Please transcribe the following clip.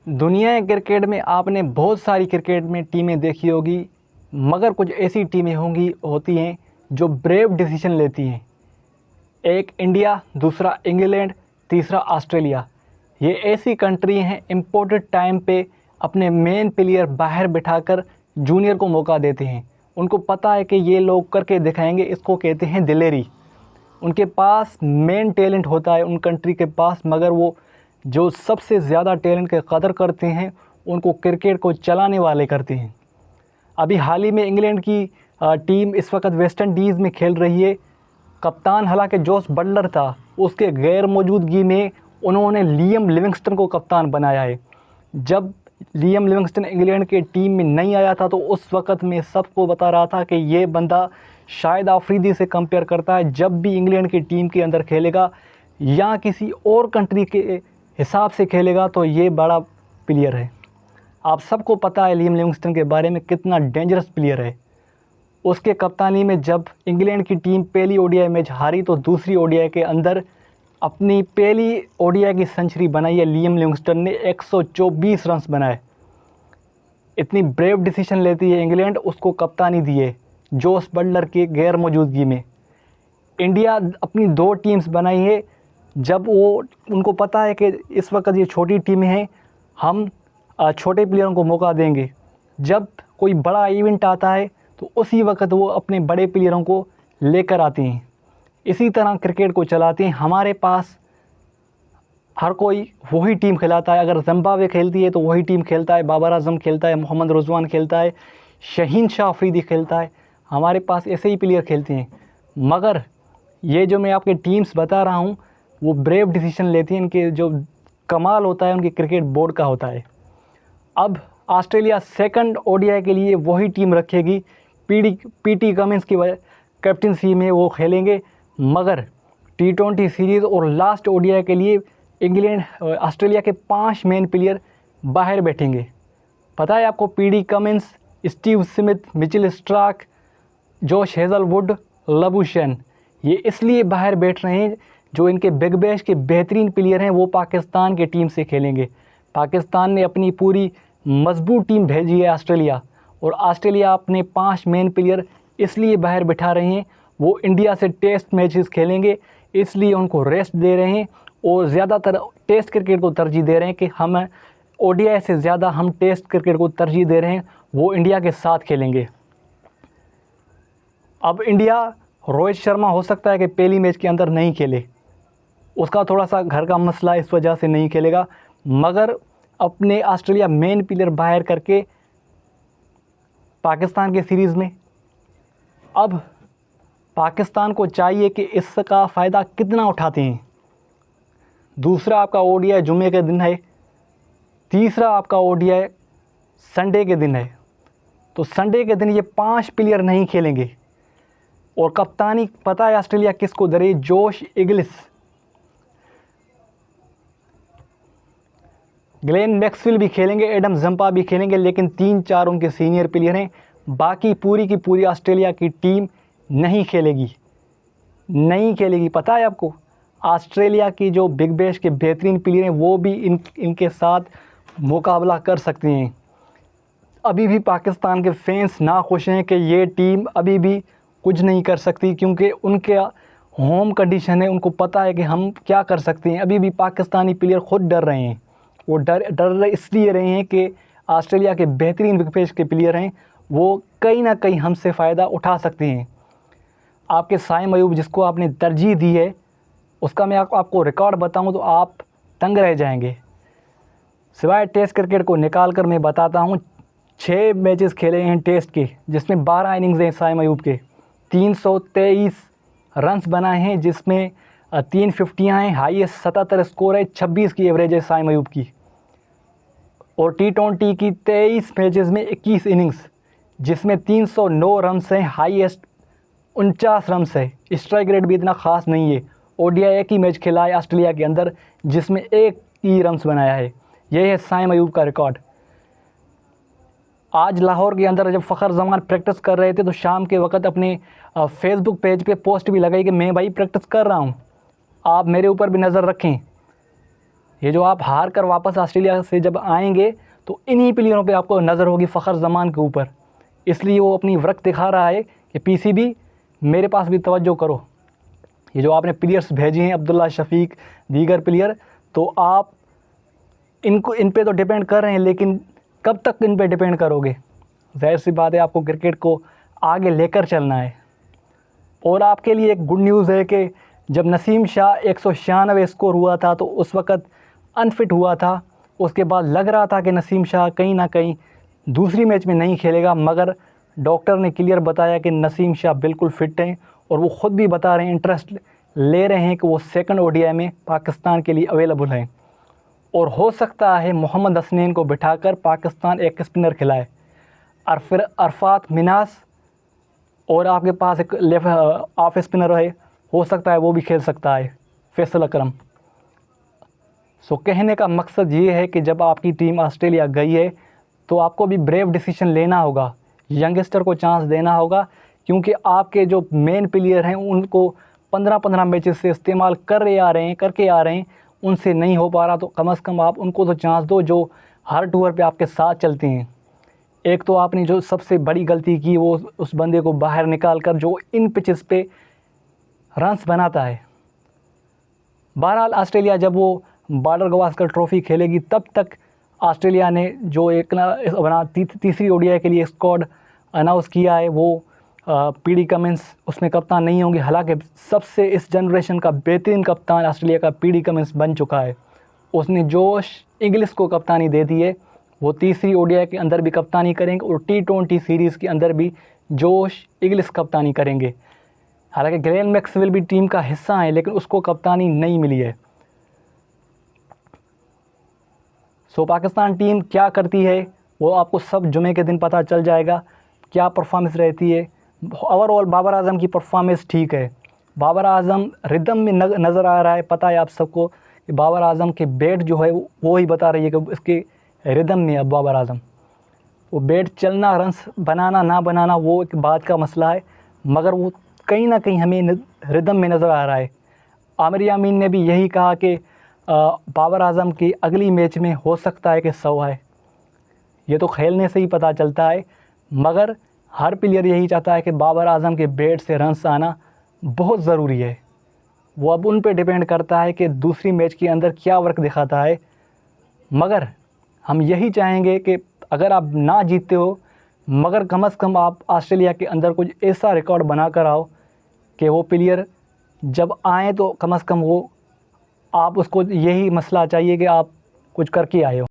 दुनिया के क्रिकेट में आपने बहुत सारी क्रिकेट में टीमें देखी होगी, मगर कुछ ऐसी टीमें होती हैं जो ब्रेव डिसीजन लेती हैं। एक इंडिया, दूसरा इंग्लैंड, तीसरा ऑस्ट्रेलिया। ये ऐसी कंट्री हैं इम्पोर्टेंट टाइम पे अपने मेन प्लेयर बाहर बिठाकर जूनियर को मौका देते हैं। उनको पता है कि ये लोग करके दिखाएंगे, इसको कहते हैं दिलेरी। उनके पास मेन टैलेंट होता है उन कंट्री के पास, मगर वो जो सबसे ज़्यादा टैलेंट की कदर करते हैं उनको क्रिकेट को चलाने वाले करते हैं। अभी हाल ही में इंग्लैंड की टीम इस वक्त वेस्ट इंडीज़ में खेल रही है। कप्तान हालांकि जोस बटलर था, उसके गैर मौजूदगी में उन्होंने लियम लिविंगस्टन को कप्तान बनाया है। जब लियम लिविंगस्टन इंग्लैंड के टीम में नहीं आया था तो उस वक्त मैं सबको बता रहा था कि ये बंदा शाहिद अफरीदी से कंपेयर करता है। जब भी इंग्लैंड की टीम के अंदर खेलेगा या किसी और कंट्री के हिसाब से खेलेगा तो ये बड़ा प्लेयर है। आप सबको पता है लियम लिविंगस्टन के बारे में कितना डेंजरस प्लेयर है। उसके कप्तानी में जब इंग्लैंड की टीम पहली ओडीआई मैच हारी तो दूसरी ओडीआई के अंदर अपनी पहली ओडीआई की सेंचुरी बनाई है। लियम लिविंगस्टन ने 124 रन बनाए। इतनी ब्रेव डिसीजन लेती है इंग्लैंड, उसको कप्तानी दी है जोस बटलर के गैर मौजूदगी में। इंडिया अपनी 2 टीम्स बनाई है। जब उनको पता है कि इस वक्त ये छोटी टीमें हैं, हम छोटे प्लेयरों को मौका देंगे। जब कोई बड़ा इवेंट आता है तो उसी वक्त वो अपने बड़े प्लेयरों को लेकर आते हैं। इसी तरह क्रिकेट को चलाते हैं। हमारे पास हर कोई वही टीम खिलाता है। अगर जिम्बाब्वे खेलती है तो वही टीम खेलता है। बाबर आजम खेलता है, मोहम्मद रिजवान खेलता है, शहीन शाह अफरीदी खेलता है। हमारे पास ऐसे ही प्लेयर खेलते हैं। मगर ये जो मैं आपके टीम्स बता रहा हूँ वो ब्रेव डिसीजन लेती हैं। इनके जो कमाल होता है उनकी क्रिकेट बोर्ड का होता है। अब ऑस्ट्रेलिया सेकंड ओडीआई के लिए वही टीम रखेगी। पीटी कमिंस की कैप्टनसी में वो खेलेंगे। मगर T20 सीरीज़ और लास्ट ओडीआई के लिए ऑस्ट्रेलिया के 5 मेन प्लेयर बाहर बैठेंगे। पता है आपको, PT Cummins, Steve Smith, Mitchell Starc, जोश हेज़लवुड, लबुशेन, ये इसलिए बाहर बैठ रहे हैं जो इनके बिग बैश के बेहतरीन प्लेयर हैं वो पाकिस्तान के टीम से खेलेंगे। पाकिस्तान ने अपनी पूरी मजबूत टीम भेजी है ऑस्ट्रेलिया, और ऑस्ट्रेलिया अपने 5 मेन प्लेयर इसलिए बाहर बिठा रहे हैं। वो इंडिया से टेस्ट मैचेस खेलेंगे, इसलिए उनको रेस्ट दे रहे हैं और ज़्यादातर टेस्ट क्रिकेट को तरजीह दे रहे हैं कि हम ओडीआई से ज़्यादा हम टेस्ट क्रिकेट को तरजीह दे रहे हैं। वो इंडिया के साथ खेलेंगे। अब इंडिया, रोहित शर्मा हो सकता है कि पहली मैच के अंदर नहीं खेले, उसका थोड़ा सा घर का मसला इस वजह से नहीं खेलेगा। मगर अपने ऑस्ट्रेलिया मेन प्लेयर बाहर करके पाकिस्तान के सीरीज़ में, अब पाकिस्तान को चाहिए कि इसका फ़ायदा कितना उठाते हैं। दूसरा आपका ओडीआई जुमे के दिन है, तीसरा आपका ओडीआई संडे के दिन है। तो संडे के दिन ये 5 प्लेयर नहीं खेलेंगे। और कप्तानी पता है ऑस्ट्रेलिया किसको दे रही है? जोश इगलिस, ग्लेन मैक्सवेल भी खेलेंगे, एडम जंपा भी खेलेंगे, लेकिन 3-4 उनके सीनियर प्लेयर हैं। बाकी पूरी की पूरी ऑस्ट्रेलिया की टीम नहीं खेलेगी। पता है आपको, ऑस्ट्रेलिया की जो बिग बैश के बेहतरीन प्लेयर हैं वो भी इनके साथ मुकाबला कर सकते हैं। अभी भी पाकिस्तान के फैंस नाखुश हैं कि ये टीम अभी भी कुछ नहीं कर सकती, क्योंकि उनके होम कंडीशन है। उनको पता है कि हम क्या कर सकते हैं। अभी भी पाकिस्तानी प्लेयर खुद डर रहे हैं। वो डर इसलिए रहे हैं कि ऑस्ट्रेलिया के बेहतरीन बिग बैश के प्लेयर हैं, वो कहीं ना कहीं हमसे फ़ायदा उठा सकते हैं। आपके साइम अयूब, जिसको आपने तरजीह दी है, उसका मैं आपको रिकॉर्ड बताऊं तो आप तंग रह जाएंगे। सिवाय टेस्ट क्रिकेट को निकाल कर मैं बताता हूं, 6 मैचेस खेले हैं टेस्ट के, जिसमें 12 इनिंग्स हैं साइम अयूब के। 323 रन्स बनाए हैं, जिसमें 3 फिफ्टियाँ हैं। हाईएस्ट 77 स्कोर है, 26 की एवरेज है साइम अयूब की। और T20 की 23 मैचेस में 21 इनिंग्स, जिसमें 309 रन्स हैं। हाईएस्ट 49 रन्स है। स्ट्राइक रेट भी इतना ख़ास नहीं है। ओडीआई एक ही मैच खेला है ऑस्ट्रेलिया के अंदर, जिसमें 1 ही रन्स बनाया है। यही है साइम अयूब का रिकॉर्ड। आज लाहौर के अंदर जब फ़खर जमान प्रैक्टिस कर रहे थे तो शाम के वक्त अपने फेसबुक पेज पे पोस्ट भी लगाई कि मैं भाई प्रैक्टिस कर रहा हूँ, आप मेरे ऊपर भी नज़र रखें। ये जो आप हार कर वापस ऑस्ट्रेलिया से जब आएंगे तो इन्हीं प्लेयरों पे आपको नज़र होगी, फ़खर जमान के ऊपर। इसलिए वो अपनी वरक दिखा रहा है कि पीसीबी मेरे पास भी तवज्जो करो। ये जो आपने प्लेयर्स भेजे हैं, अब्दुल्ला शफीक, दीगर प्लेयर, तो आप इन पे तो डिपेंड कर रहे हैं, लेकिन कब तक इन पे डिपेंड करोगे? ज़ाहिर सी बात है, आपको क्रिकेट को आगे लेकर चलना है। और आपके लिए एक गुड न्यूज़ है कि जब नसीम शाह 196 स्कोर हुआ था तो उस वक़्त अनफिट हुआ था। उसके बाद लग रहा था कि नसीम शाह कहीं ना कहीं दूसरी मैच में नहीं खेलेगा, मगर डॉक्टर ने क्लियर बताया कि नसीम शाह बिल्कुल फ़िट हैं और वो ख़ुद भी बता रहे हैं, इंटरेस्ट ले रहे हैं कि वो सेकंड ओडीआई में पाकिस्तान के लिए अवेलेबल हैं। और हो सकता है मोहम्मद हसनैन को बिठाकर पाकिस्तान एक स्पिनर खिलाए, और फिर अरफात मिनास, और आपके पास एक लेफ्ट ऑफ स्पिनर है, हो सकता है वो भी खेल सकता है, फैसल अकरम। सो कहने का मकसद ये है कि जब आपकी टीम ऑस्ट्रेलिया गई है तो आपको भी ब्रेव डिसीजन लेना होगा, यंगस्टर को चांस देना होगा, क्योंकि आपके जो मेन प्लेयर हैं उनको 15-15 मैचेस से इस्तेमाल करके आ रहे हैं, उनसे नहीं हो पा रहा। तो कम से कम आप उनको तो चांस दो जो हर टूर पे आपके साथ चलते हैं। एक तो आपने जो सबसे बड़ी गलती की वो उस बंदे को बाहर निकाल कर जो इन पिचेस पे रन्स बनाता है। बहरहाल ऑस्ट्रेलिया जब वो बॉर्डर गवास्कर ट्रॉफ़ी खेलेगी तब तक ऑस्ट्रेलिया ने जो एक अपना तीसरी ओडीआई के लिए स्क्वाड अनाउंस किया है, वो पीडी कमिंस उसमें कप्तान नहीं होंगे। हालांकि सबसे इस जनरेशन का बेहतरीन कप्तान ऑस्ट्रेलिया का पीडी कमिंस बन चुका है। उसने जोश इंग्लिश को कप्तानी दे दी है, वो तीसरी ओडीआई के अंदर भी कप्तानी करेंगे और T20 सीरीज़ के अंदर भी जोश इंग्लिश कप्तानी करेंगे। हालांकि ग्लेन मैक्सवेल भी टीम का हिस्सा है, लेकिन उसको कप्तानी नहीं मिली है। सो पाकिस्तान टीम क्या करती है वो आपको सब जुमे के दिन पता चल जाएगा, क्या परफॉर्मेंस रहती है। ओवरऑल बाबर आजम की परफॉर्मेंस ठीक है, बाबर आजम रिदम में नज़र आ रहा है। पता है आप सबको कि बाबर आजम के बैट जो है वो ही बता रही है कि इसके रिदम में। अब बाबर आजम वो बैट चलना, रन्स बनाना ना बनाना वो एक बात का मसला है, मगर वो कहीं ना कहीं हमें रिदम में नज़र आ रहा है। आमिर यामीन ने भी यही कहा कि बाबर आजम की अगली मैच में हो सकता है कि 100 है। ये तो खेलने से ही पता चलता है, मगर हर प्लेयर यही चाहता है कि बाबर आजम के बैट से रन्स आना बहुत ज़रूरी है। वो अब उन पे डिपेंड करता है कि दूसरी मैच के अंदर क्या वर्क दिखाता है। मगर हम यही चाहेंगे कि अगर आप ना जीतते हो, मगर कम से कम आप ऑस्ट्रेलिया के अंदर कुछ ऐसा रिकॉर्ड बना कर आओ कि वो प्लेयर जब आए तो कम से कम वो आप उसको यही मसला चाहिए कि आप कुछ करके आए हो।